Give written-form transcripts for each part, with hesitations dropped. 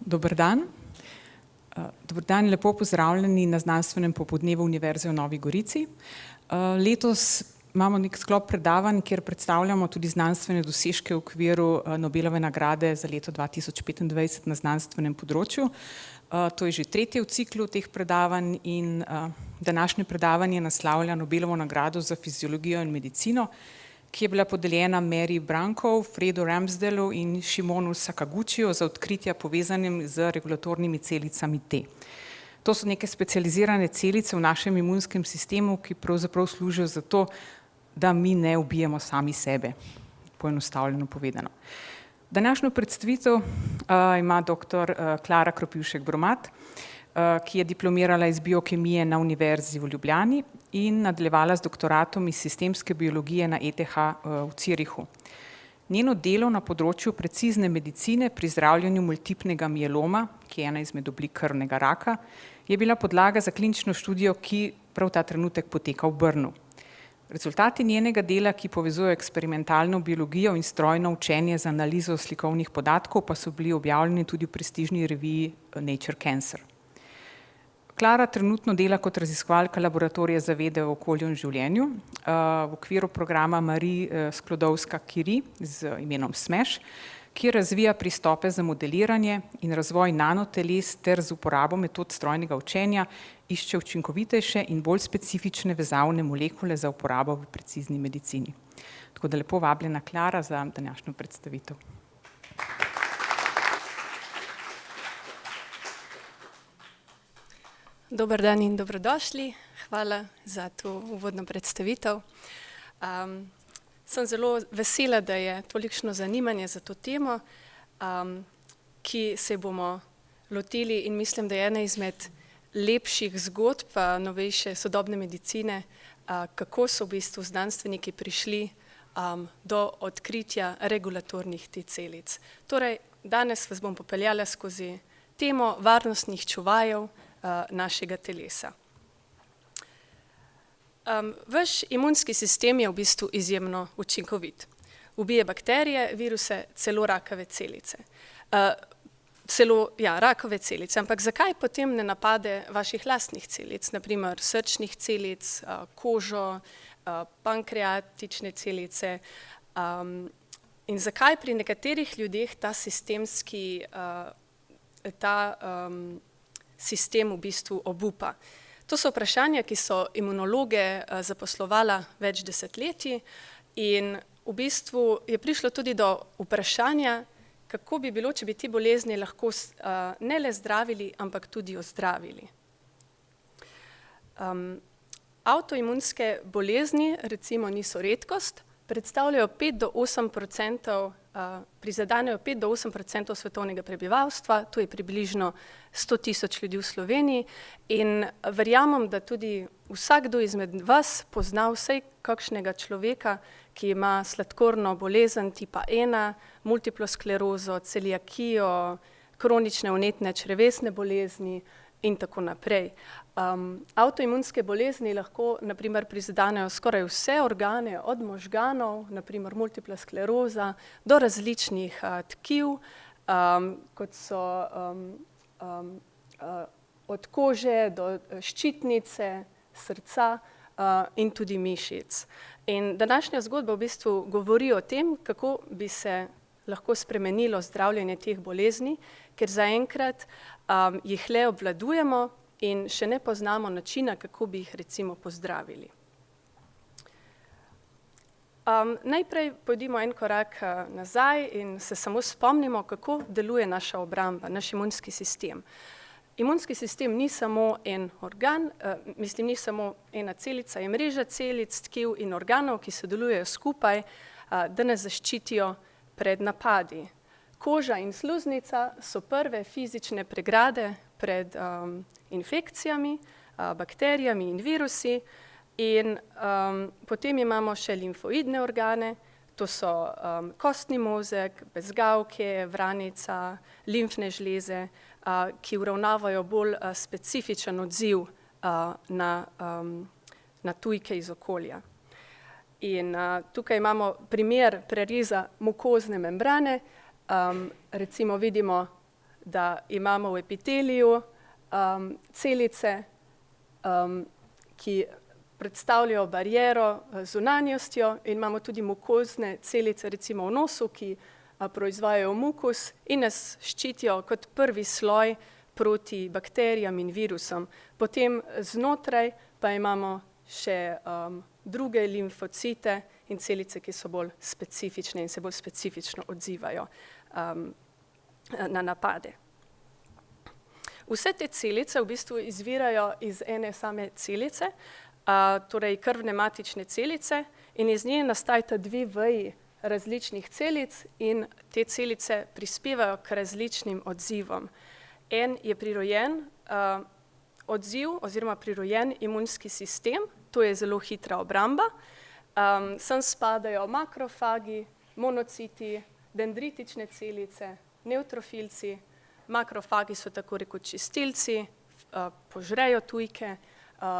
Dober dan. Dober dan, lepo pozdravljeni na znanstvenem popodnevu Univerze v Novi Gorici. Letos imamo nek sklop predavanj, kjer predstavljamo tudi znanstvene dosežke v okviru Nobelove nagrade za leto 2025 na znanstvenem področju. To je že tretje v ciklu teh predavanj in današnje predavanje naslavlja Nobelovo nagrado za fiziologijo in medicino, ki je bila podeljena Mary Brankov, Fredu Ramsdelu in Shimonu Sakaguchiju za odkritja povezanim z regulatornimi celicami T. To so neke specializirane celice v našem imunskem sistemu, ki pravzaprav služijo za to, da mi ne ubijemo sami sebe, poenostavljeno povedano. Današnjo predstavitev ima dr. Klara Krapivšek Bromat, ki je diplomirala iz biokemije na Univerzi v Ljubljani in nadaljevala z doktoratom iz sistemske biologije na ETH v Zürichu. Njeno delo na področju precizne medicine pri zdravljenju multipnega mieloma, ki je ena izmed oblik krvnega raka, je bila podlaga za klinično študijo, ki prav ta trenutek poteka v Brnu. Rezultati njenega dela, ki povezujejo eksperimentalno biologijo in strojno učenje z analizo slikovnih podatkov, pa so bili objavljeni tudi v prestižni reviji Nature Cancer. Klara trenutno dela kot raziskovalka laboratorija za vede o okolju in življenju v okviru programa Marie Sklodowska-Curie z imenom SMASH, ki razvija pristope za modeliranje in razvoj nanoteles ter z uporabo metod strojnega učenja išče učinkovitejše in bolj specifične vezavne molekule za uporabo v precizni medicini. Tako da lepo vabljena Klara za današnjo predstavitev. Dober dan in dobrodošli. Hvala za to uvodno predstavitev. Sem zelo vesela, da je tolikšno zanimanje za to temo, ki se bomo lotili in mislim, da je ena izmed lepših zgodb novejše sodobne medicine, kako so v bistvu znanstveniki prišli do odkritja regulatornih T-celic. Torej, danes vas bom popeljala skozi temo varnostnih čuvajev našega telesa. Vaš imunski sistem je v bistvu izjemno učinkovit. Ubije bakterije, viruse, celo rakave celice. Rakave celice, ampak zakaj potem ne napade vaših lastnih celic, naprimer srčnih celic, kožo, pankreatične celice, in zakaj pri nekaterih ljudeh ta sistem v bistvu obupa. To so vprašanja, ki so imunologe zaposlovala več desetletij in v bistvu je prišlo tudi do vprašanja, kako bi bilo, če bi te bolezni lahko ne le zdravili, ampak tudi ozdravili. Avtoimunske bolezni recimo niso redkost, predstavljajo 5 do 8%, prizadenejo 5 do 8% svetovnega prebivalstva, to je približno 100 tisoč ljudi v Sloveniji in verjamem, da tudi vsakdo izmed vas pozna vsaj kakšnega človeka, ki ima sladkorno bolezen tipa 1, multiplo sklerozo, celiakijo, kronične vnetne črevesne bolezni in tako naprej. Avtoimunske bolezni lahko na primer prizadenejo skoraj vse organe, od možganov, na primer multipla skleroza, do različnih tkiv, kot so od kože do ščitnice, srca in tudi mišic. In današnja zgodba v bistvu govori o tem, kako bi se lahko spremenilo zdravljenje teh bolezni, ker zaenkrat jih le obvladujemo in še ne poznamo načina, kako bi jih recimo pozdravili. Najprej pojdimo en korak nazaj in se samo spomnimo, kako deluje naša obramba, naš imunski sistem. Imunski sistem ni samo en organ, ni samo ena celica, je mreža celic, tkiv in organov, ki sodelujejo skupaj, da nas zaščitijo pred napadi. Koža in sluznica so prve fizične pregrade pred infekcijami, bakterijami in virusi in potem imamo še limfoidne organe, to so kostni mozeg, bezgavke, vranica, limfne žleze, ki uravnavajo bolj specifičen odziv na tujke iz okolja. In tukaj imamo primer preriza mukozne membrane, recimo vidimo da imamo v epiteliju celice, ki predstavljajo bariero z zunanjostjo, in imamo tudi mukozne celice, recimo v nosu, ki proizvajajo mukus in nas ščitijo kot prvi sloj proti bakterijam in virusom. Potem znotraj pa imamo še druge limfocite in celice, ki so bolj specifične in se bolj specifično odzivajo na napade. Vse te celice v bistvu izvirajo iz ene same celice, torej krvne matične celice, in iz nje nastajata dve veji različnih celic in te celice prispevajo k različnim odzivom. En je prirojen odziv oziroma prirojen imunski sistem, to je zelo hitra obramba. Sem spadajo makrofagi, monociti, dendritične celice, nevtrofilci. Makrofagi so tako rekoč čistilci, požrejo tujke,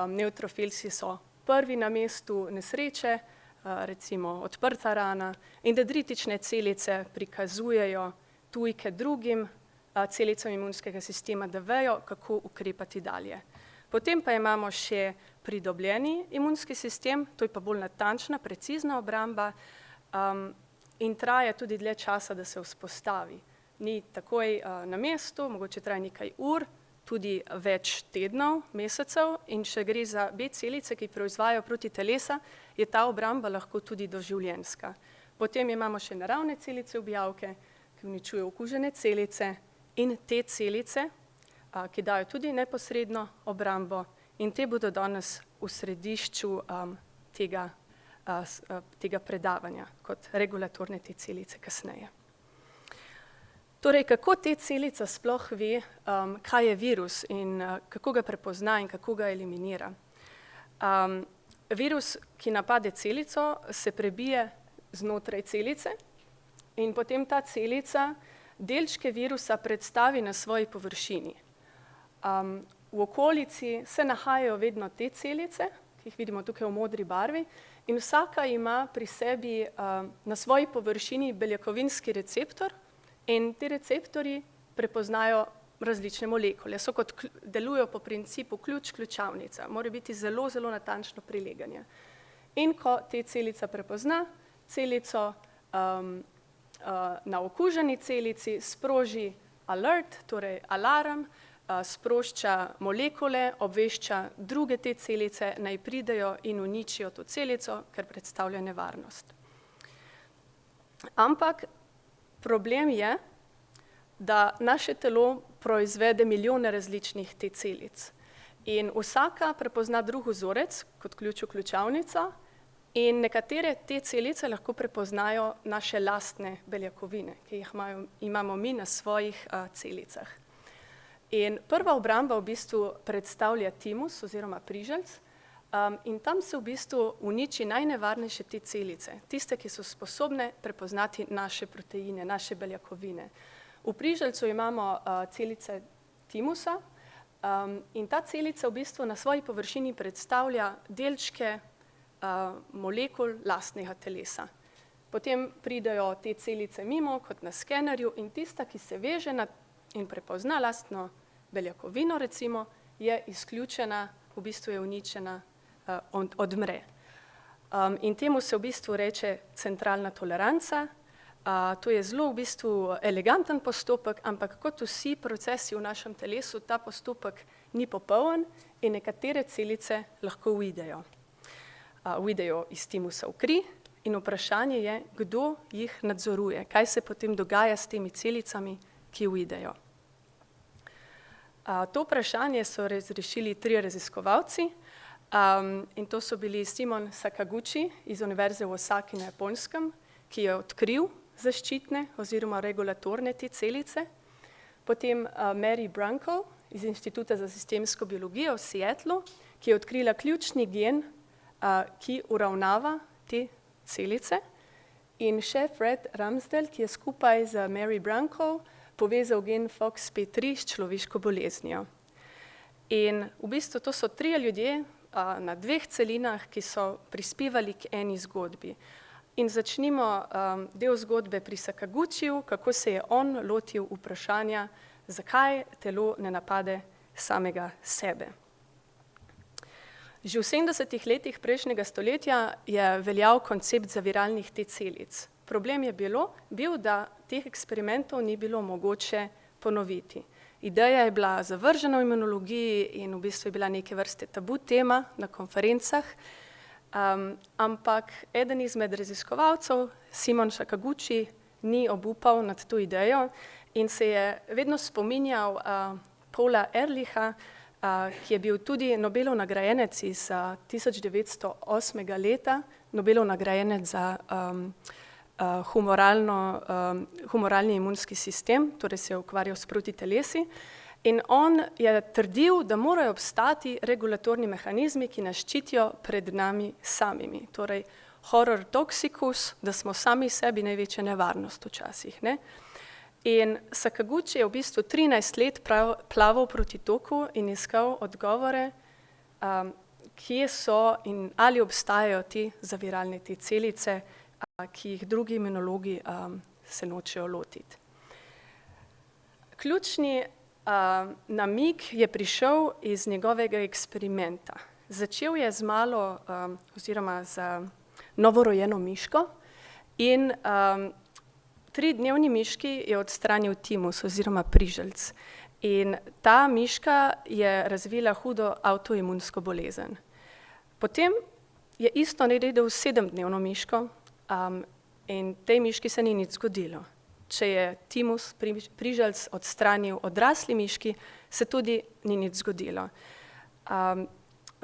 nevtrofilci so prvi na mestu nesreče, recimo odprta rana, in dendritične celice prikazujejo tujke drugim celicam imunskega sistema, da vejo, kako ukrepati dalje. Potem pa imamo še pridobljeni imunski sistem, to je pa bolj natančna, precizna obramba in traja tudi dlje časa, da se vzpostavi. Ni takoj na mestu, mogoče traja nekaj ur, tudi več tednov, mesecev, in če gre za B celice, ki proizvajajo proti telesa, je ta obramba lahko tudi doživljenjska. Potem imamo še naravne celice objavke, ki uničujejo okužene celice, in te celice, ki dajo tudi neposredno obrambo, in te bodo danes v središču tega predavanja kot regulatorne T celice kasneje. Torej, kako T celica sploh ve, kaj je virus in kako ga prepozna in kako ga eliminira. Virus, ki napade celico, se prebije znotraj celice in potem ta celica delčke virusa predstavi na svoji površini. V okolici se nahajajo vedno te celice, ki jih vidimo tukaj v modri barvi, in vsaka ima pri sebi na svoji površini beljakovinski receptor, in ti receptorji prepoznajo različne molekule, delujejo po principu ključ-ključavnica, mora biti zelo, zelo natančno prileganje. In ko te celica prepozna, celico na okuženi celici sproži alert, torej alarm, sprošča molekule, obvešča druge te celice, naj pridejo in uničijo to celico, ker predstavlja nevarnost. Ampak problem je, da naše telo proizvede milijone različnih T celic in vsaka prepozna drug vzorec kot ključ-ključavnica in nekatere te celice lahko prepoznajo naše lastne beljakovine, ki jih imamo mi na svojih celicah. In prva obramba v bistvu predstavlja timus oziroma prižaljc, in tam se v bistvu uniči najnevarnejše te celice, tiste, ki so sposobne prepoznati naše proteine, naše beljakovine. V prižaljcu imamo celice timusa in ta celica v bistvu na svoji površini predstavlja delčke molekul lastnega telesa. Potem pridejo te celice mimo, kot na skenerju, in tista, ki se veže in prepozna lastno beljakovino, recimo, je izključena, v bistvu je uničena, odmre. In temu se v bistvu reče centralna toleranca. To je zelo v bistvu eleganten postopek, ampak kot vsi procesi v našem telesu, ta postopek ni popoln in nekatere celice lahko uidejo. Uidejo iz timusa v kri in vprašanje je, kdo jih nadzoruje, kaj se potem dogaja s temi celicami, ki uidejo. To vprašanje so razrešili 3 raziskovalci, in to so bili Simon Sakaguchi iz Univerze v Osaki na Japonskem, ki je odkril zaščitne oziroma regulatorne T celice, potem Mary Branco iz Inštituta za sistemsko biologijo v Seattlu, ki je odkrila ključni gen, ki uravnava te celice, in še Fred Ramsdell, ki je skupaj z Mary Branco povezal gen FOXP3 s človeško boleznijo. In v bistvu to so 3 ljudje na 2 celinah, ki so prispevali k eni zgodbi. In začnimo del zgodbe pri Sakaguchiju, kako se je on lotil vprašanja zakaj telo ne napade samega sebe. Že v 70. letih prejšnjega stoletja je veljal koncept zaviralnih T-celic. Problem je bil, da teh eksperimentov ni bilo mogoče ponoviti. Ideja je bila zavržena v imunologiji in v bistvu je bila neke vrste tabu tema na konferencah, ampak eden izmed raziskovalcev, Simon Sakaguchi, ni obupal nad to idejo in se je vedno spominjal Paula Ehrlicha, ki je bil tudi Nobelov nagrajenec iz 1908. leta, Nobelov nagrajenec za humoralni imunski sistem, torej se je ukvarjal s protitelesi. In on je trdil, da morajo obstati regulatorni mehanizmi, ki nas ščitijo pred nami samimi. Torej, horror toxicus, da smo sami sebi največja nevarnost včasih, ne? In Sakaguchi je v bistvu 13 let plaval proti toku in iskal odgovore, kje so in ali obstajajo te zaviralne te celice, ki jih drugi imunologi se nočejo lotiti. Ključni namig je prišel iz njegovega eksperimenta. Začel je z malo oziroma z novorojeno miško in 3-dnevni miški je odstranil timus oziroma priželjc. In ta miška je razvila hudo avtoimunsko bolezen. Potem je isto naredil 7-dnevno miško in tej miški se ni nič zgodilo. Če je timus priželjc odstranil odrasli miški, se tudi ni nič zgodilo.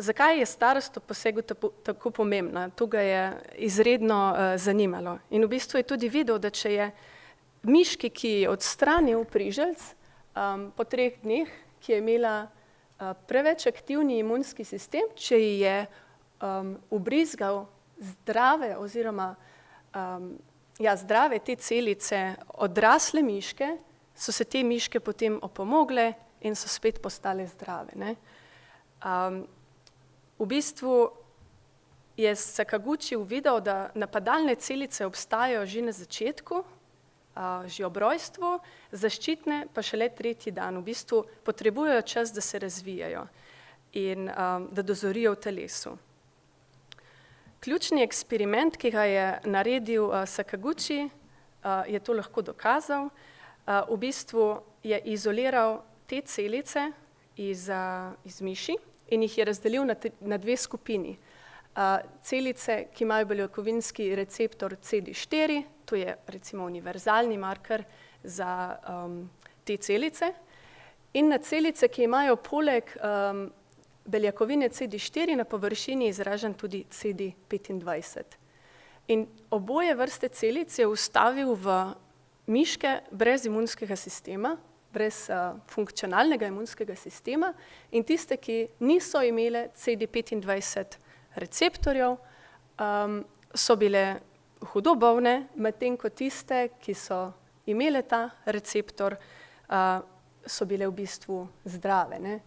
Zakaj je starost ob posegu tako pomembna? To ga je izredno zanimalo. In v bistvu je tudi videl, da če je miški, ki je odstranil priželjc, po 3 dneh, ki je imela preveč aktivni imunski sistem, če ji je ubrizgal zdrave oziroma zdrave te celice odrasle miške, so se te miške potem opomogle in so spet postale zdrave, ne? V bistvu je Sakaguchi uvidel, da napadalne celice obstajajo že na začetku, že ob rojstvu, zaščitne pa šele 3. dan. V bistvu potrebujejo čas, da se razvijajo in da dozorijo v telesu. Ključni eksperiment, ki ga je naredil Sakaguchi, je to lahko dokazal. V bistvu je izoliral te celice iz miši in jih je razdelil na 2 skupini. Celice, ki imajo beljakovinski receptor CD4, to je recimo univerzalni marker za te celice, in na celice, ki imajo poleg beljakovine CD4 na površini izražen tudi CD25. In oboje vrste celic je ustavil v miške brez imunskega sistema, brez funkcionalnega imunskega sistema in tiste, ki niso imele CD25 receptorjev, so bile hudo bolne, medtem ko tiste, ki so imele ta receptor, so bile v bistvu zdrave, ne?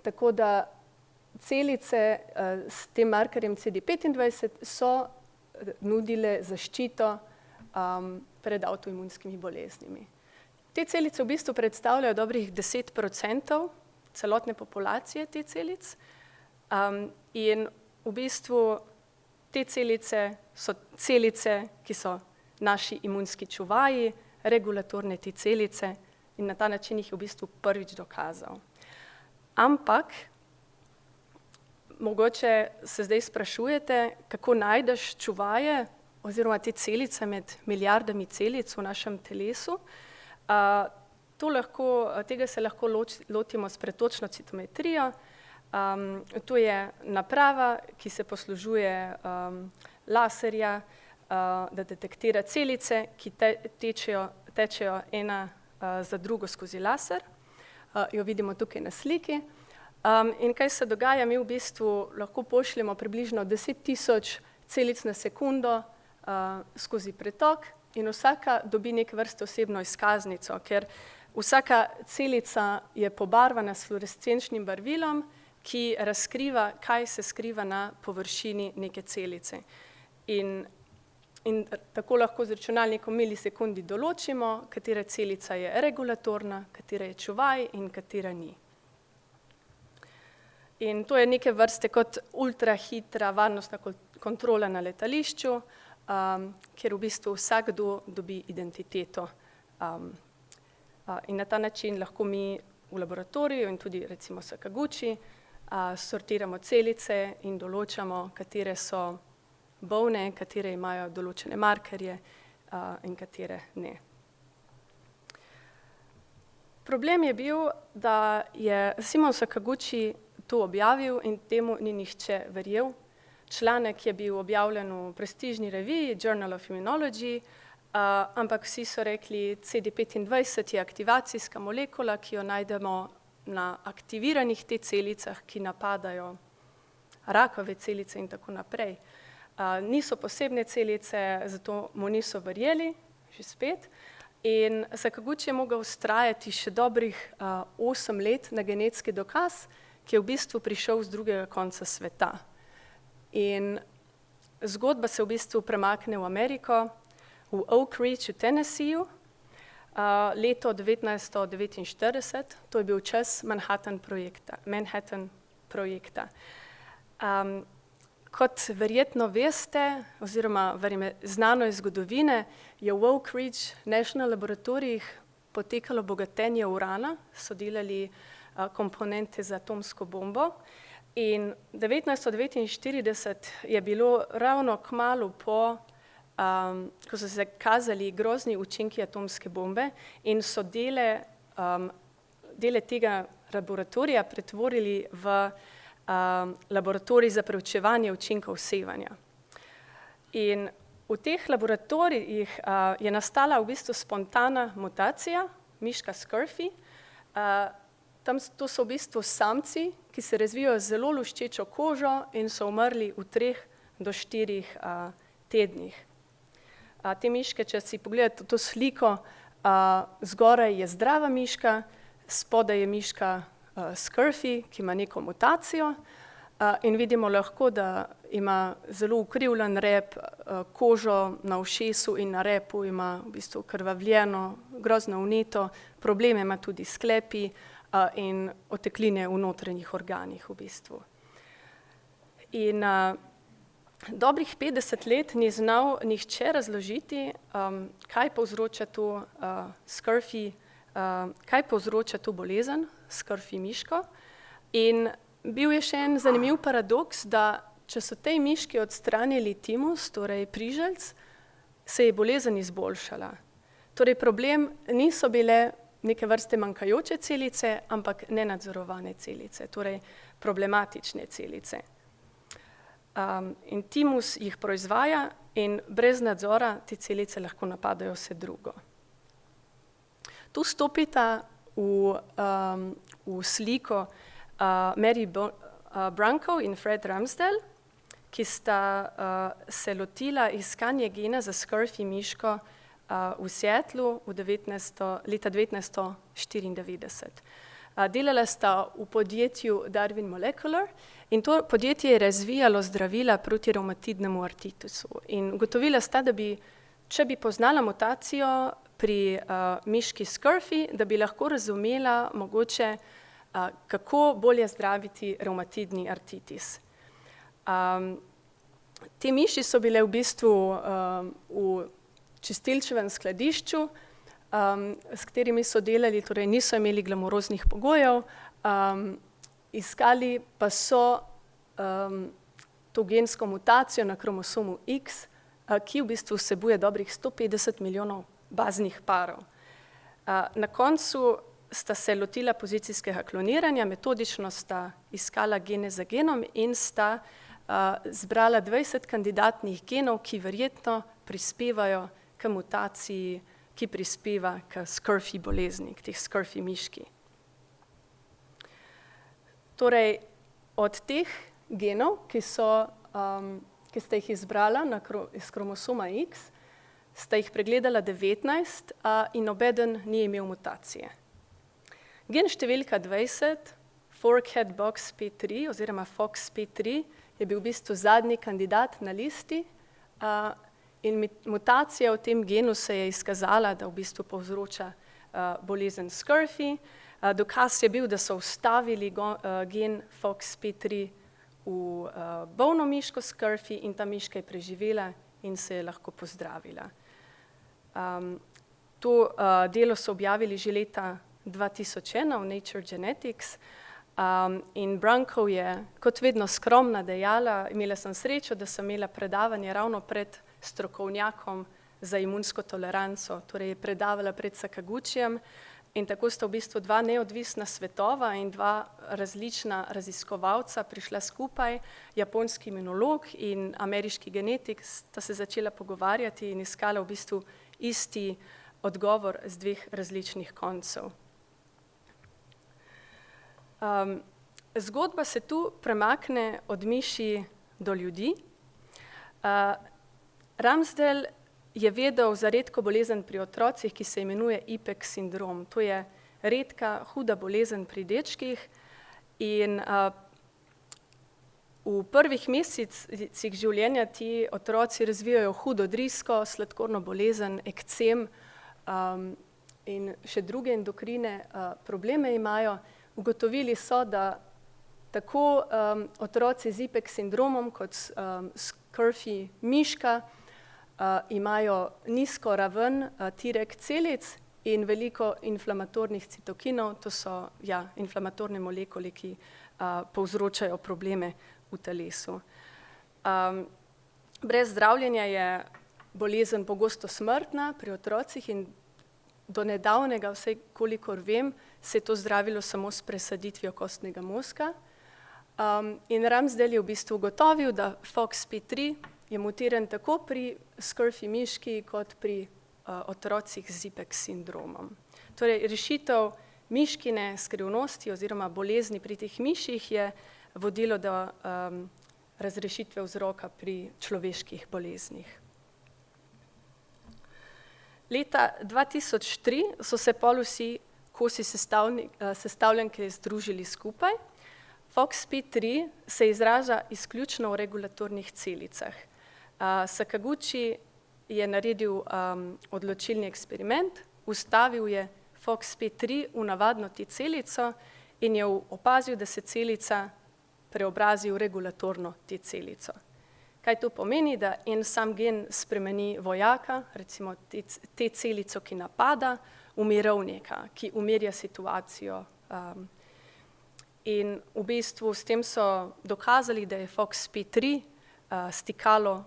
Tako da celice s tem markerjem CD25 so nudile zaščito pred avtoimunskimi boleznimi. Te celice v bistvu predstavljajo dobrih 10% celotne populacije te celic in v bistvu te celice so celice, ki so naši imunski čuvaji, regulatorne te celice in na ta način jih v bistvu prvič dokazal. Ampak, mogoče se zdaj sprašujete, kako najdeš čuvaje oziroma te celice med milijardami celic v našem telesu. Tega se lahko lotimo s pretočno citometrijo. To je naprava, ki se poslužuje laserja, da detektira celice, ki tečejo ena za drugo skozi laser. Jo vidimo tukaj na sliki. In kaj se dogaja, mi v bistvu lahko pošljemo približno 10.000 celic na sekundo skozi pretok in vsaka dobi neke vrste osebno izkaznico, ker vsaka celica je pobarvana s fluorescenčnim barvilom, ki razkriva, kaj se skriva na površini neke celice. In in tako lahko z računalnikom milisekundi določimo, katera celica je regulatorna, katera je čuvaj in katera ni. In to je neke vrste kot ultrahitra varnostna kontrola na letališču, kjer v bistvu vsakdo dobi identiteto. In na ta način lahko mi v laboratoriju in tudi recimo Sakaguchi sortiramo celice in določamo, katere so bolne, katere imajo določene markerje in katere ne. Problem je bil, da je Simon Sakaguchi to objavil in temu ni nihče verjel. Članek je bil objavljen v prestižni reviji Journal of Immunology, ampak vsi so rekli, CD25 je aktivacijska molekula, ki jo najdemo na aktiviranih T celicah, ki napadajo rakave celice in tako naprej. Niso posebne celice, zato mu niso verjeli, že spet. In Sakaguchi je mogel vztrajati še dobrih 8 let na genetski dokaz, ki je v bistvu prišel z drugega konca sveta. In zgodba se v bistvu premakne v Ameriko, v Oak Ridge v Tennesseeju, leto 1949, to je bil čas Manhattan projekta. Kot verjetno veste, oziroma znano iz zgodovine, je v Oak Ridge National Laboratorijih potekalo bogatenje urana, so delali komponente za atomsko bombo. In 1949 je bilo ravno kmalu po, ko so se kazali grozni učinki atomske bombe in so dele tega laboratorija pretvorili v laboratorij za preučevanje učinkov sevanja. In v teh laboratorijih je nastala v bistvu spontana mutacija, miška Scurfy. To so v bistvu samci, ki se razvijajo zelo luščečo kožo in so umrli v 3 do 4 tednih. Te miške, če si pogledate to sliko, zgoraj je zdrava miška, spodaj je miška Scurfy, ki ima neko mutacijo, in vidimo lahko, da ima zelo ukrivljen rep, kožo na ušesu in na repu ima v bistvu krvavljeno, grozno vneto, probleme ima tudi s sklepi in otekline v notranjih organih v bistvu. In dobrih 50 let ni znal nihče razložiti, kaj povzroča to Scurfy, kaj povzroča to bolezen, Scurfy miško. In bil je še en zanimiv paradoks, da če so tej miški odstranili timus, torej priželjc, se je bolezen izboljšala. Torej problem niso bile neke vrste manjkajoče celice, ampak nenadzorovane celice, torej problematične celice. In timus jih proizvaja in brez nadzora te celice lahko napadajo vse drugo. Tu stopita v sliko Mary Branko in Fred Ramsdell, ki sta se lotila iskanja gena za Scurfy miško v Seattlu leta 1994. Delala sta v podjetju Darwin Molecular in to podjetje je razvijalo zdravila proti revmatidnemu artritisu. In ugotovila sta, da če bi poznala mutacijo pri miški Scurfy, da bi lahko razumela mogoče, kako bolje zdraviti revmatidni artritis. Te miši so bile v bistvu v čistilčevem skladišču, s katerimi so delali, torej niso imeli glamuroznih pogojev, iskali pa so to gensko mutacijo na kromosomu X, ki v bistvu vsebuje dobrih 150 milijonov baznih parov. Na koncu sta se lotila pozicijskega kloniranja, metodično sta iskala gene za genom in sta zbrala 20 kandidatnih genov, ki verjetno prispevajo k mutaciji, ki prispeva k Scurfy bolezni, k teh Scurfy miški. Torej, od teh genov, ki sta jih izbrala iz kromosoma X, sta jih pregledala 19 in nobeden ni imel mutacije. Gen številka 20, Forkhead Box P3 oziroma Fox P3, je bil v bistvu zadnji kandidat na listi In mutacija v tem genu se je izkazala, da v bistvu povzroča bolezen Scurvy. Dokaz je bil, da so vstavili gen FOXP3 v bolno miško Scurvy in ta miška je preživela in se je lahko pozdravila. To delo so objavili že leta 2001 v Nature Genetics in Brankov je kot vedno skromna dejala, imela sem srečo, da sem imela predavanje ravno pred strokovnjakom za imunsko toleranco, torej je predavala pred Sakaguchijem in tako sta v bistvu dva neodvisna svetova in dva različna raziskovalca prišla skupaj, japonski imunolog in ameriški genetik sta se začela pogovarjati in iskala v bistvu isti odgovor z dveh različnih koncev. Zgodba se tu premakne od miši do ljudi. Ramsdell je vedel za redko bolezen pri otrocih, ki se imenuje IPEX sindrom. To je redka, huda bolezen pri dečkih in v prvih mesecih življenja ti otroci razvijajo hudo drisko, sladkorno bolezen, ekcem in še druge endokrine probleme imajo. Ugotovili so, da tako otroci z IPEX sindromom kot Scurvy miška imajo nizko raven Treg celic in veliko inflamatornih citokinov, to so inflamatorne molekule, ki povzročajo probleme v telesu. Brez zdravljenja je bolezen pogosto smrtna pri otrocih in do nedavnega, vsaj kolikor vem, se je to zdravilo samo s presaditvijo kostnega mozga. In Ramsdell je v bistvu ugotovil, da FOXP3 je mutiran tako pri Scurvy miški kot pri otrocih z IPEX sindromom. Torej, rešitev miškine skrivnosti oziroma bolezni pri teh miših je vodilo do razrešitve vzroka pri človeških boleznih. Leta 2003 so se pol vsi kosi sestavljanke združili skupaj. FOXP3 se izraža izključno v regulatornih celicah. Sakaguchi je naredil odločilni eksperiment, vstavil je FOXP3 v navadno T celico in je opazil, da se celica preobrazi v regulatorno T celico. Kaj to pomeni? Da en sam gen spremeni vojaka, recimo T celico, ki napada, v mirovnika, ki umirja situacijo. In v bistvu s tem so dokazali, da je FOXP3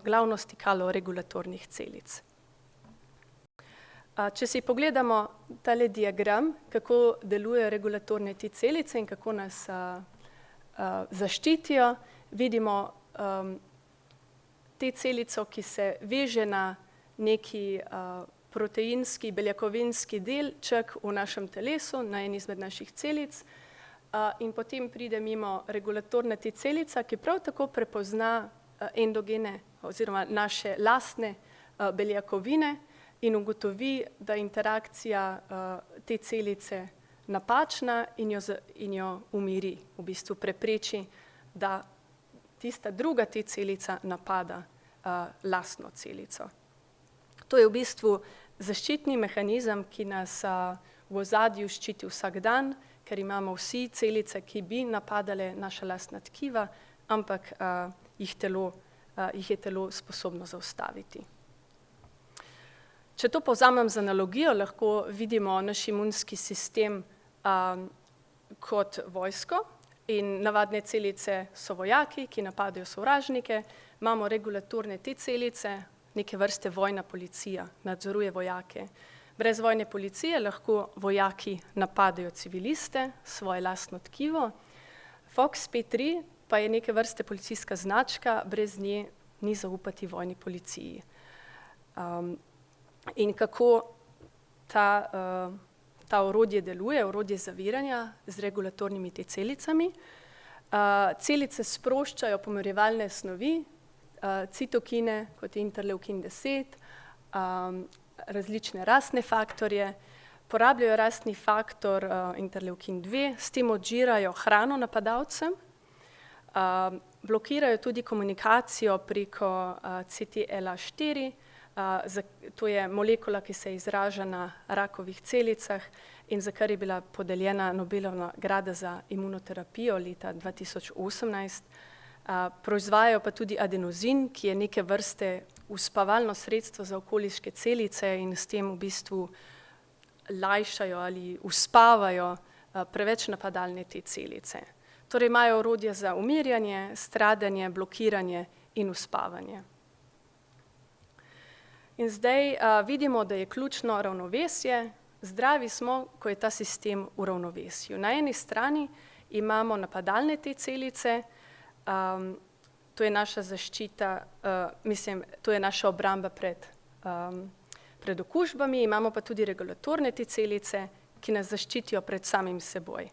glavno stikalo regulatornih celic. Če si pogledamo tale diagram, kako delujejo regulatorne T celice in kako nas zaščitijo, vidimo T celico, ki se veže na neki proteinski, beljakovinski delček v našem telesu, na eni izmed naših celic, in potem pride mimo regulatorna T celica, ki prav tako prepozna endogene oziroma naše lastne beljakovine in ugotovi, da interakcija te celice napačna in jo umiri, v bistvu prepreči, da tista druga T celica napada lastno celico. To je v bistvu zaščitni mehanizem, ki nas v ozadju ščiti vsak dan, ker imamo vsi celice, ki bi napadale naša lastna tkiva, ampak jih je telo sposobno zaustaviti. Če to povzamem z analogijo, lahko vidimo naš imunski sistem kot vojsko in navadne celice so vojaki, ki napadajo sovražnike, imamo regulatorne T celice, neke vrste vojna policija, nadzoruje vojake. Brez vojne policije lahko vojaki napadajo civiliste, svoje lastno tkivo. FOXP3 pa je neke vrste policijska značka, brez nje ni zaupati vojni policiji. In kako ta orodje deluje, orodje zaviranja z regulatornimi T celicami. Celice sproščajo pomirjevalne snovi, citokine, kot je interleukin 10, različne rastne faktorje, porabljajo rastni faktor interleukin 2, s tem odžirajo hrano napadalcem, blokirajo tudi komunikacijo preko CTLA4, To je molekula, ki se izraža na rakovih celicah in za kar je bila podeljena Nobelova nagrada za imunoterapijo leta 2018. Proizvajajo pa tudi adenozin, ki je neke vrste uspavalno sredstvo za okoliške celice in s tem v bistvu lajšajo ali uspavajo preveč napadalne te celice. Torej imajo orodje za umirjanje, stradanje, blokiranje in uspavanje. In zdaj vidimo, da je ključno ravnovesje. Zdravi smo, ko je ta sistem v ravnovesju. Na eni strani imamo napadalne te celice, to je naša zaščita, to je naša obramba pred okužbami, imamo pa tudi regulatorne te celice, ki nas zaščitijo pred samim seboj.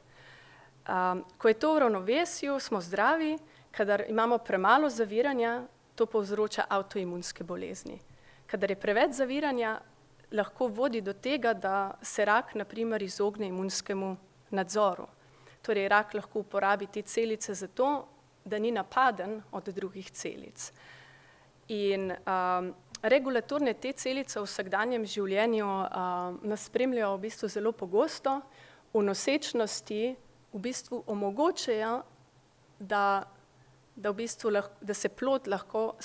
Ko je to v ravnovesju, smo zdravi, kadar imamo premalo zaviranja, to povzroča avtoimunske bolezni. Kadar je preveč zaviranja, lahko vodi do tega, da se rak na primer izogne imunskemu nadzoru. Torej rak lahko uporabi te celice zato, da ni napaden od drugih celic. In regulatorne te celice v vsakdanjem življenju nas spremljajo v bistvu zelo pogosto, v nosečnosti v bistvu omogočajo, da se plod lahko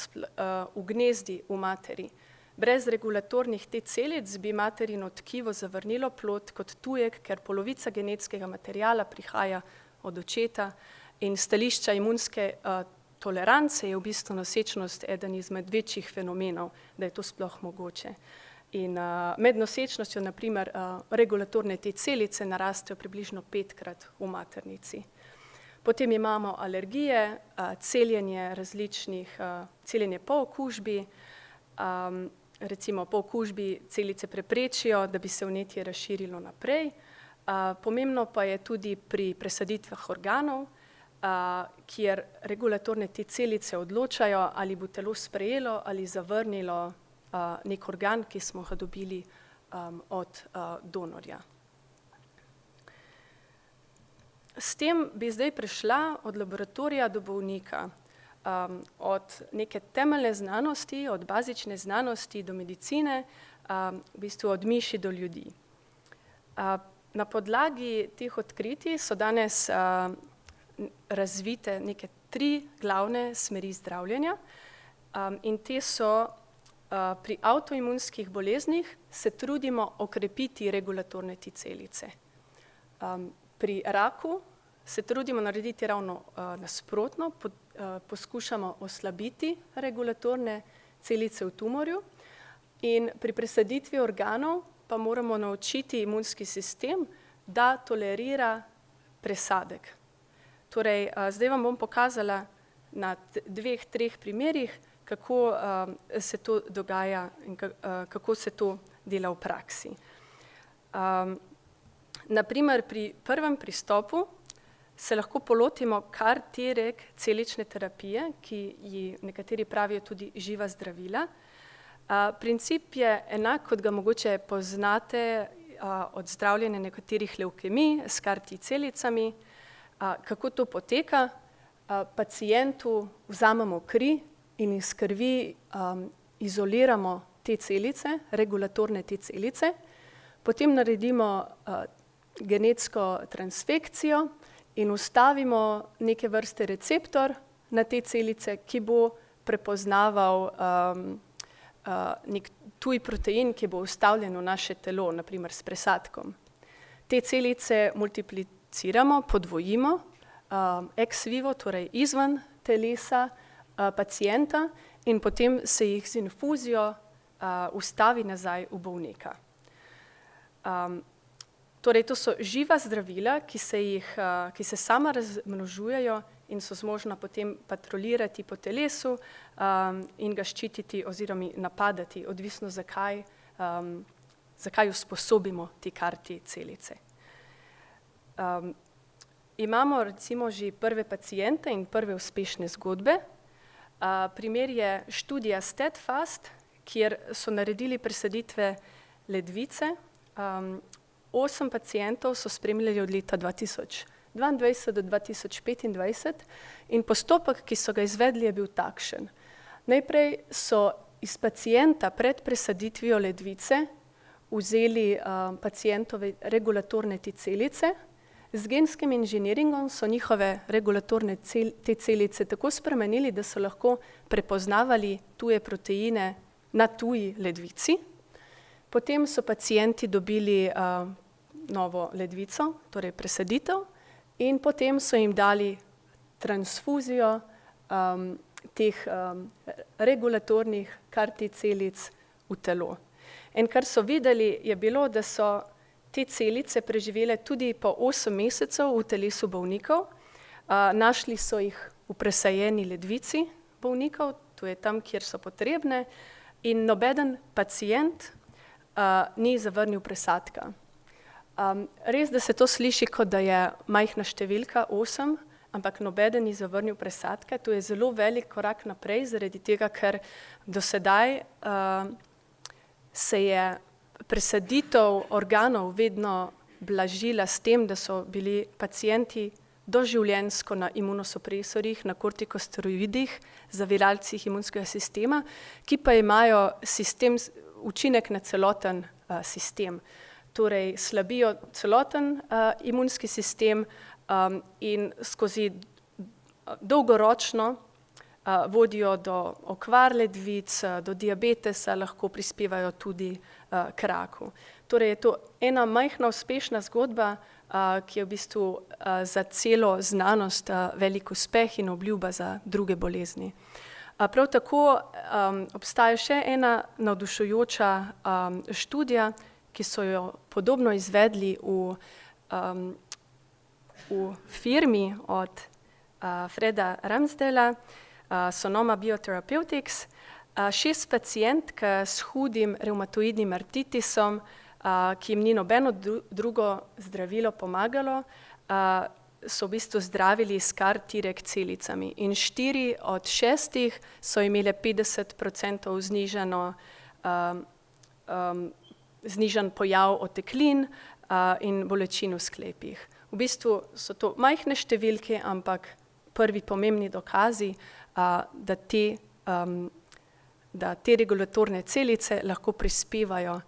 ugnezdi v materi. Brez regulatornih te celic bi materino tkivo zavrnilo plod kot tujek, ker polovica genetskega materiala prihaja od očeta in stališča imunske tolerance je v bistvu nosečnost eden izmed večjih fenomenov, da je to sploh mogoče. In med nosečnostjo, na primer, regulatorne te celice narastejo približno 5-krat v maternici. Potem imamo alergije, celjenje po okužbi, recimo po okužbi celice preprečijo, da bi se vnetje razširilo naprej. Pomembno pa je tudi pri presaditvah organov, kjer regulatorne te celice odločajo, ali bo telo sprejelo ali zavrnilo nek organ, ki smo ga dobili od donorja. S tem bi zdaj prišla od laboratorija do bolnika, od neke temeljne znanosti, od bazične znanosti do medicine, v bistvu od miši do ljudi. Na podlagi teh odkritij so danes razvite neke 3 glavne smeri zdravljenja in te so pri avtoimunskih boleznih se trudimo okrepiti regulatorne te celice. Pri raku se trudimo narediti ravno nasprotno, poskušamo oslabiti regulatorne celice v tumorju in pri presaditvi organov pa moramo naučiti imunski sistem, da tolerira presadek. Torej, zdaj vam bom pokazala na 2-3 primerih, kako se to dogaja in kako se to dela v praksi. Na primer, pri prvem pristopu se lahko polotimo kar T-reg celične terapije, ki ji nekateri pravijo tudi živa zdravila. Princip je enak, kot ga mogoče poznate od zdravljenja nekaterih levkemij s CAR-T celicami. Kako to poteka? Pacientu vzamemo kri in iz krvi izoliramo te celice, regulatorne te celice, potem naredimo genetsko transfekcijo in vstavimo neke vrste receptor na te celice, ki bo prepoznaval nek tuj protein, ki bo vstavljen v naše telo, na primer s presadkom. Te celice multipliciramo, podvojimo ex vivo, torej izven telesa pacienta in potem se jih z infuzijo vstavi nazaj v bolnika. Torej, to so živa zdravila, ki se sama razmnožujejo in so zmožna potem patrolirati po telesu in ga ščititi oziroma napadati, odvisno zakaj usposobimo te CAR-T celice. Imamo recimo že prve paciente in prve uspešne zgodbe. Primer je študija Steadfast, kjer so naredili presaditve ledvice. 8 pacientov so spremljali od leta 2022 do 2025 in postopek, ki so ga izvedli, je bil takšen. Najprej so iz pacienta pred presaditvijo ledvice vzeli pacientove regulatorne T celice. Z genskim inženiringom so njihove regulatorne T celice tako spremenili, da so lahko prepoznavali tuje proteine na tuji ledvici. Potem so pacienti dobili novo ledvico, torej presaditev, in potem so jim dali transfuzijo teh regulatornih CAR-T celic v telo. In kar so videli, je bilo, da so te celice preživele tudi po 8 mesecev v telesu bolnikov. Našli so jih v presajeni ledvici bolnikov, to je tam, kjer so potrebne, in nobeden pacient ni zavrnil presadka. Res, da se to sliši, kot da je majhna številka 8, ampak nobeden ni zavrnil presadka. To je zelo velik korak naprej, zaradi tega, ker do sedaj se je presaditev organov vedno blažila s tem, da so bili pacienti doživljenjsko na imunosupresorjih, na kortikosteroidih, zaviralcih imunskega sistema, ki pa imajo učinek na celoten sistem. Torej slabijo celoten imunski sistem in skozi dolgoročno vodijo do okvar ledvic, do diabetesa, lahko prispevajo tudi k raku. Torej je to ena majhna uspešna zgodba, ki je v bistvu za celo znanost velik uspeh in obljuba za druge bolezni. Prav tako obstaja še ena navdušujoča študija, ki so jo podobno izvedli v firmi od Freda Ramsdela, Sonoma Biotherapeutics. 6 pacientk s hudim revmatoidnim artritisom, ki jim ni nobeno drugo zdravilo pomagalo, so v bistvu zdravili s CAR-Treg celicami. In 4 od 6 so imele 50% znižan pojav oteklin in bolečin v sklepih. V bistvu so to majhne številke, ampak prvi pomembni dokazi, da te regulatorne celice lahko prispevajo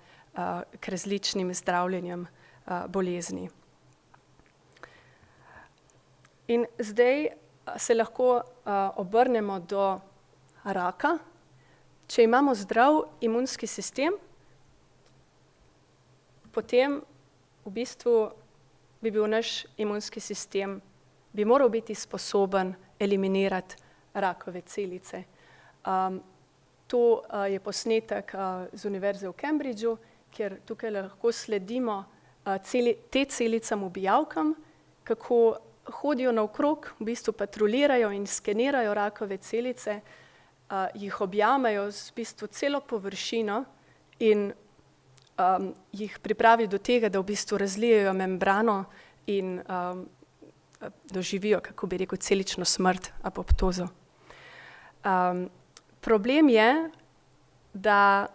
k različnim zdravljenjem bolezni. In zdaj se lahko obrnemo do raka. Če imamo zdrav imunski sistem, potem v bistvu bi bil naš imunski sistem, bi moral biti sposoben eliminirati rakove celice. To je posnetek z Univerze v Cambridgeu, kjer tukaj lahko sledimo te celicam ubijavkam, kako hodijo naokrog, v bistvu patrolirajo in skenirajo rakove celice, jih objamejo z v bistvu celo površino in jih pripravijo do tega, da v bistvu razlijejo membrano in doživijo, kako bi rekel, celično smrt, apoptozo. Problem je, da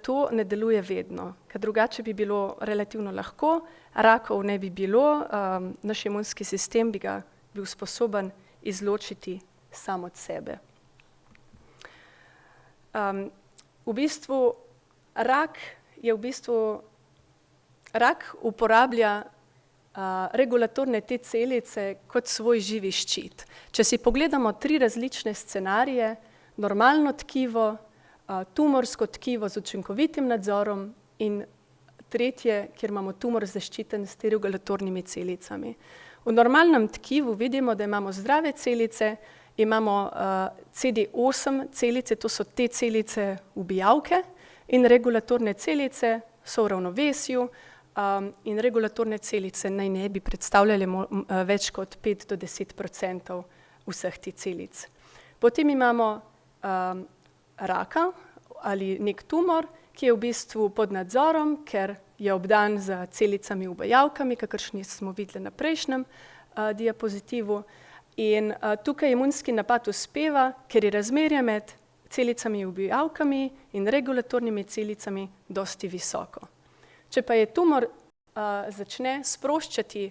to ne deluje vedno, ker drugače bi bilo relativno lahko, rakov ne bi bilo, naš imunski sistem bi ga bil sposoben izločiti sam od sebe. V bistvu rak uporablja regulatorne T celice kot svoj živi ščit. Če si pogledamo 3 različne scenarije, normalno tkivo, tumorsko tkivo z učinkovitim nadzorom in tretje, kjer imamo tumor zaščiten s te regulatornimi celicami. V normalnem tkivu vidimo, da imamo zdrave celice, imamo CD8 celice, to so te celice ubijavke, in regulatorne celice so v ravnovesju, in regulatorne celice naj ne bi predstavljale več kot 5 do 10% vseh teh celic. Potem imamo raka ali nek tumor, ki je v bistvu pod nadzorom, ker je obdan z celicami ubijavkami, kakršni smo videli na prejšnjem diapozitivu. In tukaj imunski napad uspeva, ker je razmerje med celicami ubijavkami in regulatornimi celicami dosti visoko. Če pa je tumor začne sproščati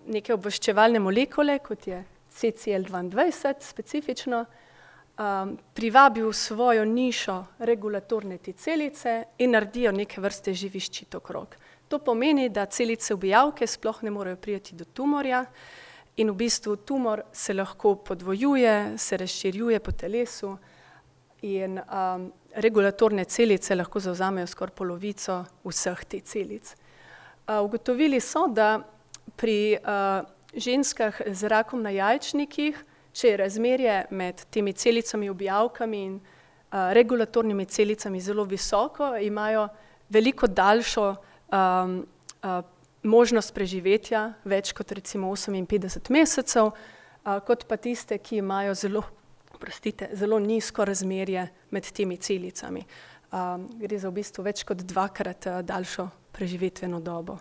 neke obveščevalne molekule, kot je CCL22 specifično, privabi v svojo nišo regulatorne T celice in naredijo neke vrste živi ščit okrog. To pomeni, da celice ubijavke sploh ne morejo priti do tumorja in v bistvu tumor se lahko podvojuje, se razširjuje po telesu in regulatorne celice lahko zavzamejo skoraj polovico vseh T celic. Ugotovili so, da pri ženskah z rakom na jajčnikih, če je razmerje med temi celicami ubijavkami in regulatornimi celicami zelo visoko, imajo veliko daljšo možnost preživetja, več kot recimo 58 mesecev, kot pa tiste, ki imajo zelo nizko razmerje med temi celicami. Gre za v bistvu več kot 2-krat daljšo preživetveno dobo.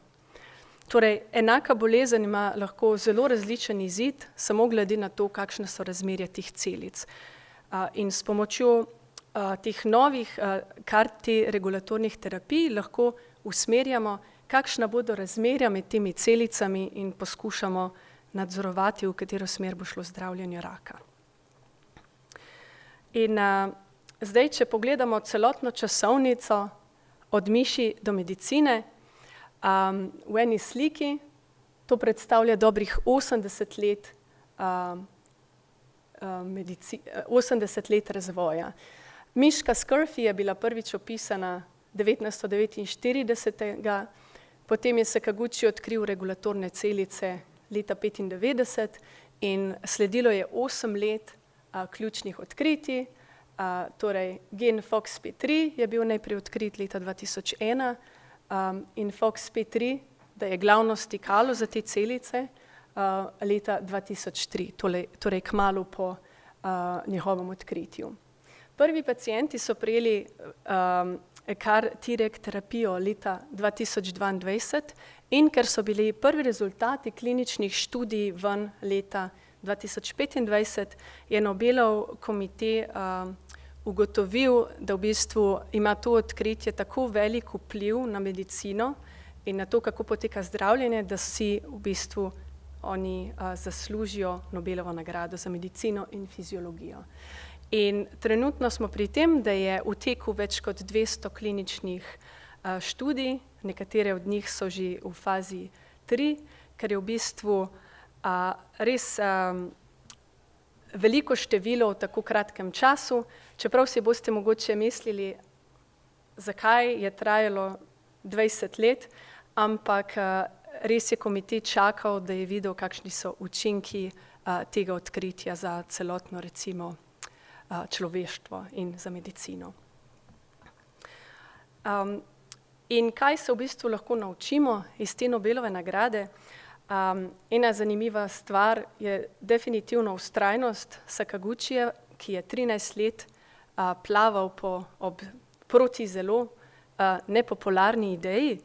Torej, enaka bolezen ima lahko zelo različen izid, samo glede na to, kakšne so razmerja teh celic. In s pomočjo teh novih CAR-T regulatornih terapij lahko usmerjamo, kakšna bodo razmerja med temi celicami in poskušamo nadzorovati, v katero smer bo šlo zdravljenje raka. In zdaj, če pogledamo celotno časovnico od miši do medicine, v eni sliki, to predstavlja dobrih 80 let, 80 let razvoja. Miška Scurvy je bila prvič opisana 1949, potem je Sakaguchi odkril regulatorne celice leta 1995 in sledilo je 8 let ključnih odkritij, torej gen FOXP3 je bil najprej odkrit leta 2001, in FOXP3, da je glavno stikalo za te celice, leta 2003, torej kmalu po njegovem odkritju. Prvi pacienti so prejeli CAR-Treg terapijo leta 2022 in ker so bili prvi rezultati kliničnih študij ven leta 2025, je Nobelov komite ugotovil, da v bistvu ima to odkritje tako velik vpliv na medicino in na to, kako poteka zdravljenje, da si v bistvu oni zaslužijo Nobelovo nagrado za medicino in fiziologijo. In trenutno smo pri tem, da je v teku več kot 200 kliničnih študij, nekatere od njih so že v fazi 3, ker je v bistvu res veliko število v tako kratkem času, čeprav si boste mogoče mislili, zakaj je trajalo 20 let, ampak res je komitej čakal, da je videl, kakšni so učinki tega odkritja za celotno recimo človeštvo in za medicino. In kaj se v bistvu lahko naučimo iz te Nobelove nagrade? Ena zanimiva stvar je definitivno vztrajnost Sakaguchija, ki je 13 let plaval proti zelo nepopularni ideji,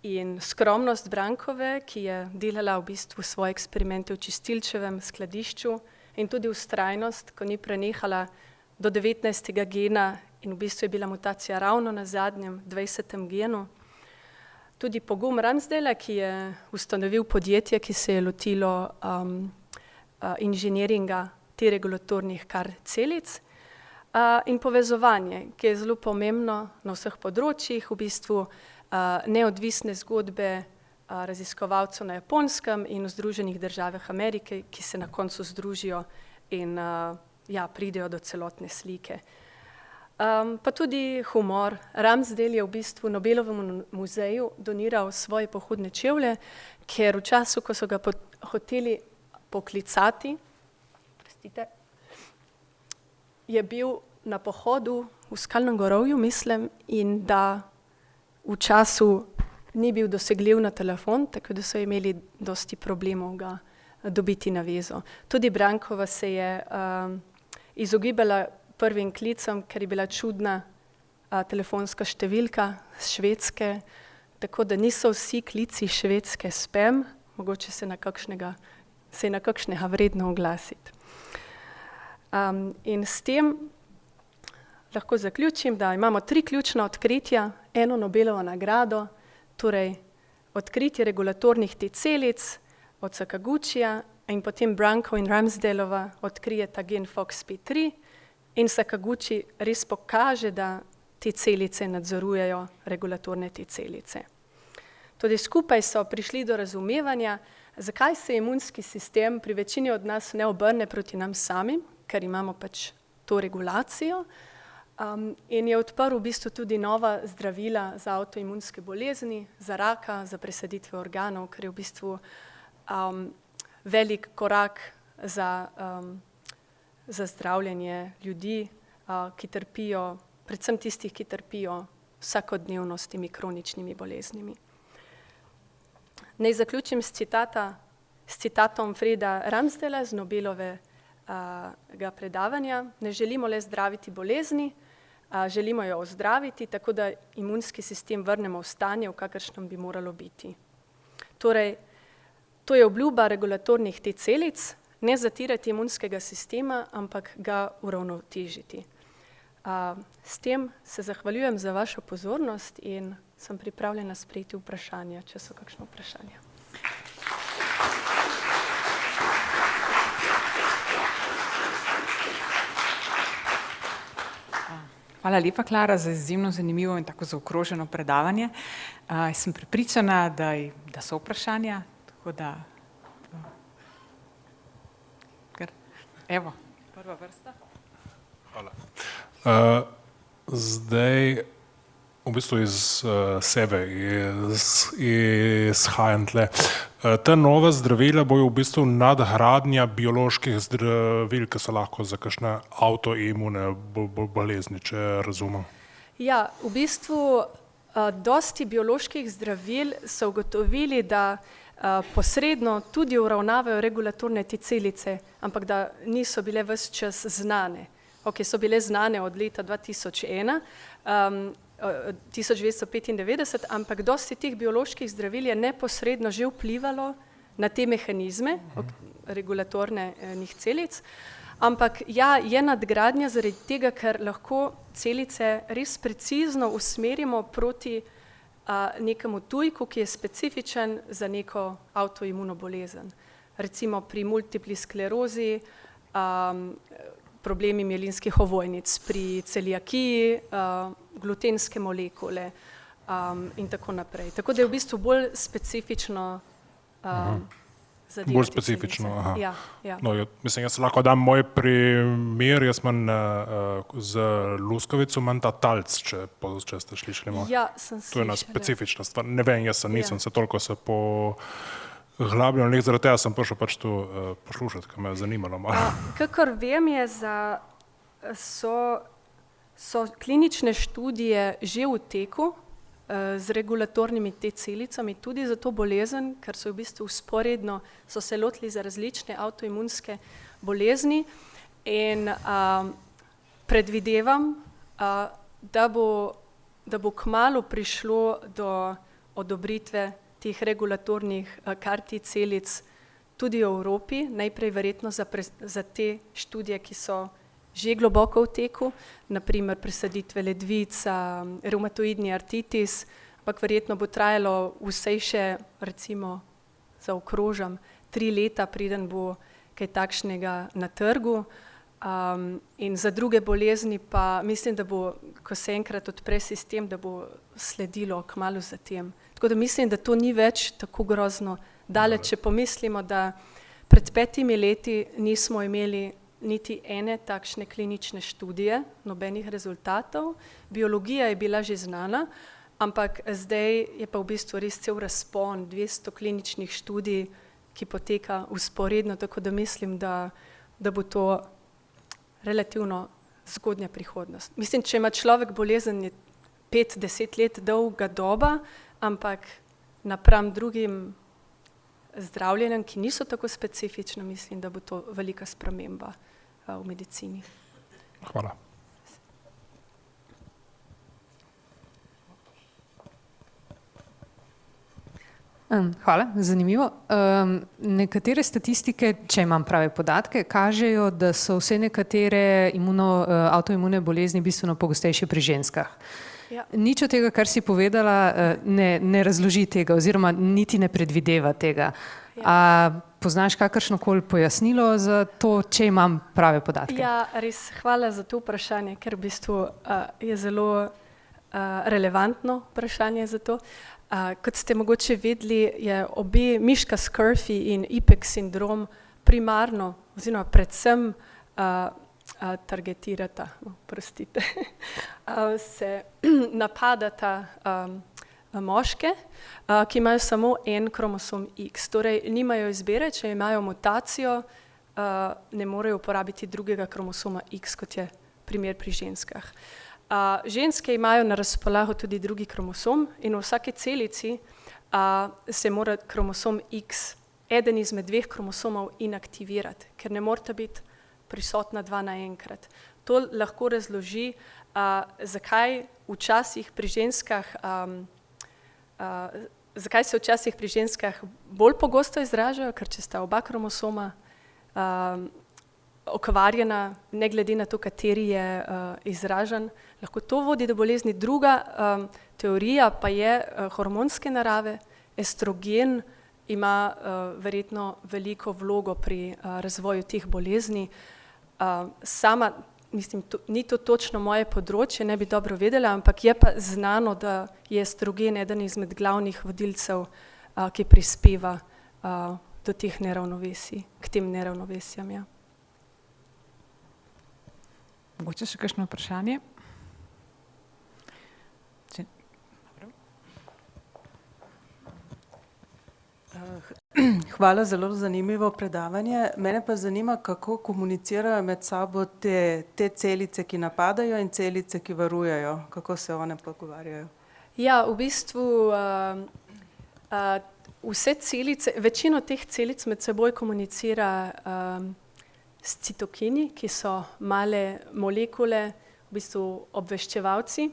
in skromnost Brankove, ki je delala v bistvu svoje eksperimente v čistilčevem skladišču, in tudi vztrajnost, ko ni prenehala do 19. gena in v bistvu je bila mutacija ravno na zadnjem 20. genu. Tudi pogum Ransdela, ki je ustanovil podjetje, ki se je lotilo inženiringa T regulatornih CAR celic, in povezovanje, ki je zelo pomembno na vseh področjih, v bistvu neodvisne zgodbe raziskovalcev na Japonskem in v Združenih državah Amerike, ki se na koncu združijo in pridejo do celotne slike. Pa tudi humor. Ramsdell je v bistvu Nobelovemu muzeju doniral svoje pohodne čevlje, ker v času, ko so ga hoteli poklicati, je bil na pohodu v Skalnem gorovju, mislim, in da v času ni bil dosegljiv na telefon, tako da so imeli dosti problemov ga dobiti na vezo. Tudi Brankova se je izogibala prvim klicem, ker je bila čudna telefonska številka z Švedske, tako da niso vsi klici Švedske spam, mogoče se je na kakšnega vredno oglasiti. In s tem lahko zaključim, da imamo 3 ključna odkritja, eno Nobelovo nagrado, torej odkritje regulatornih T celic od Sakaguchija in potem Branko in Ramsdellova odkrijeta gen FOXP3 in Sakaguchi res pokaže, da te celice nadzorujejo regulatorne T celice. Tudi skupaj so prišli do razumevanja, zakaj se imunski sistem pri večini od nas ne obrne proti nam samim, ker imamo pač to regulacijo, in je odprl v bistvu tudi nova zdravila za avtoimunske bolezni, za raka, za presaditve organov, kar je v bistvu velik korak za zdravljenje ljudi, ki trpijo, predvsem tistih, ki trpijo vsakodnevno s temi kroničnimi boleznimi. Naj zaključim s citatom Freda Ramsdella z Nobelovega predavanja. Ne želimo le zdraviti bolezni, želimo jo ozdraviti, tako da imunski sistem vrnemo v stanje, v kakršnem bi moralo biti. Torej, to je obljuba regulatornih T celic, ne zatirati imunskega sistema, ampak ga uravnotežiti. S tem se zahvaljujem za vašo pozornost in sem pripravljena sprejeti vprašanja, če so kakšno vprašanje. Hvala lepa, Klara, za izjemno zanimivo in tako zaokroženo predavanje. Sem prepričana, da so vprašanja, tako da... Evo, prva vrsta. Hvala. Zdaj, v bistvu iz sebe izhajam tle. Ta nova zdravila bojo v bistvu nadgradnja bioloških zdravil, ki so lahko za kakšne avtoimune bolezni, če razumem. Ja, v bistvu dosti bioloških zdravil so ugotovili, da posredno tudi uravnavajo regulatorne T celice, ampak da niso bile ves čas znane. So bile znane od leta 1995, ampak dosti teh bioloških zdravil je neposredno že vplivalo na te mehanizme regulatornih celic, ampak ja, je nadgradnja zaradi tega, ker lahko celice res precizno usmerimo proti nekemu tujku, ki je specifičen za neko avtoimuno bolezen. Recimo pri multipli sklerozi, problemi mielinskih ovojnic, pri celiakiji, glutenske molekule in tako naprej. Tako da je v bistvu bolj specifično zadevati. Bolj specifično, aha. Ja, ja. No, mislim, jaz lahko dam moj primer, jaz imam z luskavico imam ta talc, če ste slišali. Ja, sem slišala. To je ena specifična stvar. Ne vem, jaz nisem se toliko poglabljal, zaradi tega sem prišel pač tu poslušati, ker me je zanimalo malo. Kakor vem, so klinične študije že v teku z regulatornimi T celicami, tudi za to bolezen, ker so v bistvu vzporedno so se lotili za različne avtoimunske bolezni in predvidevam, da bo kmalu prišlo do odobritve teh regulatornih T celic tudi v Evropi, najprej verjetno za te študije, ki so že globoko v teku, naprimer presaditve ledvic, revmatoidni artritis, ampak verjetno bo trajalo vsej še, recimo, zaokrožam, 3 leta, preden bo kaj takšnega na trgu. In za druge bolezni pa mislim, da bo, ko se enkrat odpre sistem, da bo sledilo kmalu za tem. Tako da mislim, da to ni več tako grozno daleč, če pomislimo, da pred 5 leti nismo imeli niti ene takšne klinične študije, nobenih rezultatov. Biologija je bila že znana, ampak zdaj je pa v bistvu res cel razpon 200 kliničnih študij, ki poteka vzporedno, tako da mislim, da bo to relativno zgodnja prihodnost. Mislim, če ima človek bolezen, je 5-10 let dolga doba, ampak napram drugim zdravljenjem, ki niso tako specifične, mislim, da bo to velika sprememba v medicini. Hvala. Hvala, zanimivo. Nekatere statistike, če imam prave podatke, kažejo, da so vse nekatere avtoimune bolezni bistveno pogostejše pri ženskah. Ja. Nič od tega, kar si povedala, ne razloži tega oziroma niti ne predvideva tega. Ja. poznaš kakršnokoli pojasnilo za to, če imam prave podatke? Ja, res hvala za to vprašanje, ker v bistvu je zelo relevantno vprašanje za to. Kot ste mogoče vedeli, je obe Miška-Scurvy in IPEX sindrom primarno oziroma predvsem targetirata, se napadata moške, ki imajo samo en kromosom X. Torej nimajo izbire, če imajo mutacijo, ne morejo uporabiti drugega kromosoma X, kot je primer pri ženskah. Ženske imajo na razpolago tudi drugi kromosom in v vsaki celici se mora kromosom X, eden izmed dveh kromosomov, inaktivirati, ker ne morata biti prisotna dva naenkrat. To lahko razloži, zakaj včasih pri ženskah, zakaj se včasih pri ženskah bolj pogosto izražajo, ker če sta oba kromosoma okvarjena, ne glede na to, kateri je izražen, lahko to vodi do bolezni. Druga teorija pa je hormonske narave. Estrogen ima verjetno veliko vlogo pri razvoju teh bolezni. Sama, mislim, ni to točno moje področje, ne bi dobro vedela, ampak je pa znano, da je estrogen eden izmed glavnih vodilcev, ki prispeva do teh neravnovesij, k tem neravnovesjam. Ja. Mogoče še kakšno vprašanje? Hvala, zelo zanimivo predavanje. Mene pa zanima, kako komunicirajo med sabo te celice, ki napadajo, in celice, ki varujejo. Kako se one pogovarjajo? Ja, v bistvu vse celice, večino teh celic med seboj komunicira s citokini, ki so male molekule, v bistvu obveščevalci.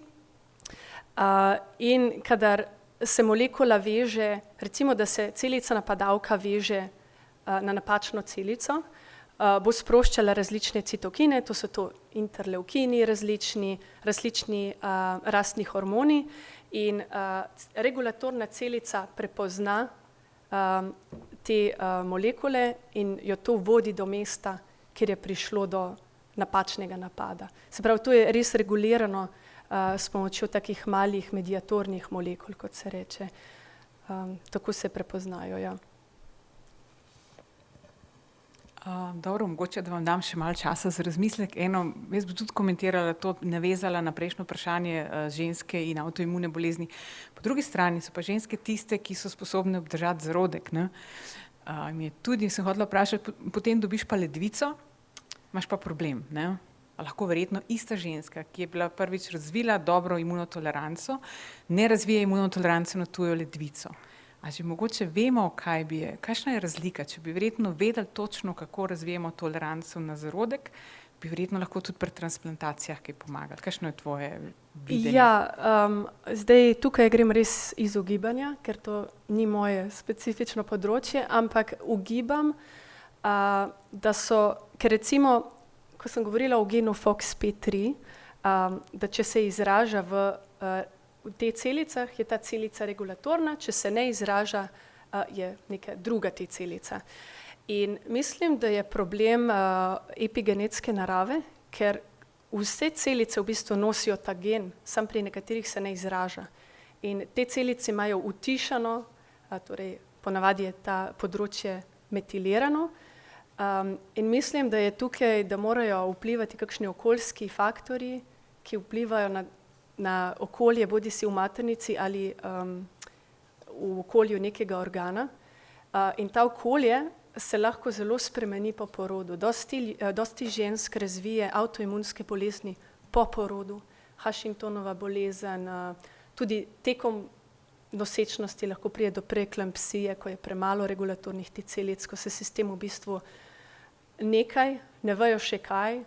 In kadar se molekula veže, recimo, da se celica napadalka veže na napačno celico, bo sproščala različne citokine, to so to interleukini, različni rastni hormoni, in regulatorna celica prepozna te molekule in jo to vodi do mesta, kjer je prišlo do napačnega napada. Se pravi, to je res regulirano s pomočjo takih malih mediatornih molekul, kot se reče. Tako se prepoznajo, ja. Dobro, mogoče, da vam dam še malo časa za razmislek. Jaz bi tudi komentirala to, navezala na prejšnjo vprašanje ženske in avtoimune bolezni. Po drugi strani so pa ženske tiste, ki so sposobne obdržati zarodek, ne? Sem hotela vprašati, potem dobiš pa ledvico, imaš pa problem, ne? Lahko verjetno ista ženska, ki je bila prvič razvila dobro imunotoleranco, ne razvije imunotolerance na tujo ledvico. A že mogoče vemo, kakšna je razlika, če bi verjetno vedeli točno, kako razvijemo toleranco na zarodek, bi verjetno lahko tudi pri transplantacijah kaj pomagali. Kakšno je tvoje videnje? Ja, zdaj tukaj grem res iz ugibanja, ker to ni moje specifično področje, ampak ugibam, da so, ker recimo, ko sem govorila o genu FOXP3, da če se izraža v teh celicah, je ta celica regulatorna, če se ne izraža, je neka druga te celica. In mislim, da je problem epigenetske narave, ker vse celice v bistvu nosijo ta gen, samo pri nekaterih se ne izraža. In te celice imajo utišano, torej ponavadi je ta področje metilirano, in mislim, da je tukaj, da morajo vplivati kakšni okoljski faktorji, ki vplivajo na okolje, bodisi v maternici ali v okolju nekega organa. In ta okolje se lahko zelo spremeni po porodu. Dosti žensk razvije avtoimunske bolezni po porodu, Hashingtonova bolezen, tudi tekom nosečnosti lahko pride do preeklampsije, ko je premalo regulatornih T celic, ko se sistem v bistvu nekaj, ne vejo še kaj,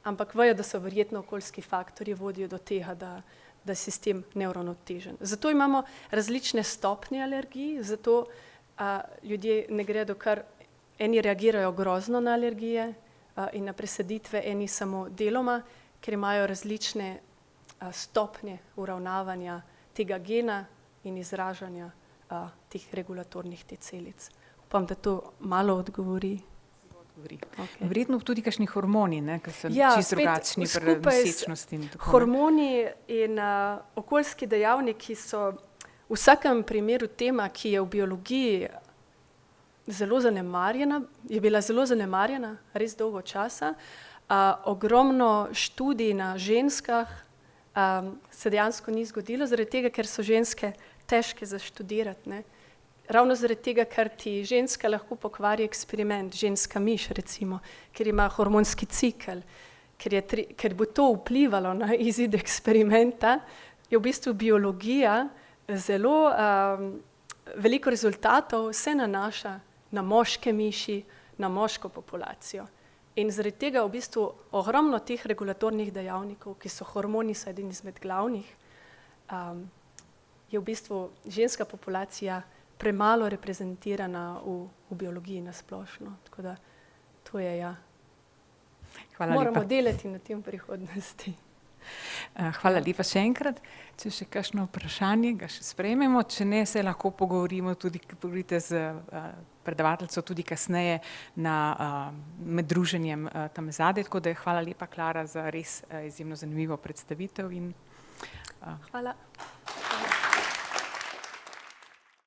ampak vejo, da so verjetno okoljski faktorji vodijo do tega, da je sistem neuravnotežen. Zato imamo različne stopnje alergij, zato ljudje ne gredo kar, eni reagirajo grozno na alergije in na presaditve, eni samo deloma, ker imajo različne stopnje uravnavanja tega gena in izražanja teh regulatornih T celic. Upam, da to malo odgovori. Okay. Verjetno tudi kakšni hormoni, ne, ki so Ja, čisto spet drugačni pri skupaj s nosečnosti in tako naprej. hormoni in okoljski dejavniki so v vsakem primeru tema, ki je v biologiji zelo zanemarjena, je bila zelo zanemarjena res dolgo časa. Ogromno študij na ženskah se dejansko ni zgodilo, zaradi tega, ker so ženske težke za študirati, ne. Ravno zaradi tega, ker ti ženska lahko pokvari eksperiment, ženska miš recimo, ker ima hormonski cikel, ker bo to vplivalo na izid eksperimenta, je v bistvu biologija zelo veliko rezultatov se nanaša na moške miši, na moško populacijo. In zaradi tega v bistvu ogromno teh regulatornih dejavnikov, ki so hormoni, so eden izmed glavnih, je v bistvu ženska populacija premalo reprezentirana v biologiji nasplošno. Tako da to je ja. Hvala Moramo lepa. delati na tem prihodnosti. Hvala lepa še enkrat. Če še kakšno vprašanje, ga še sprejmemo. Če ne, se lahko pogovorimo tudi, pogovorite z predavateljico tudi kasneje med druženjem tam zadaj. Tako da hvala lepa, Klara, za res izjemno zanimivo predstavitev. Hvala.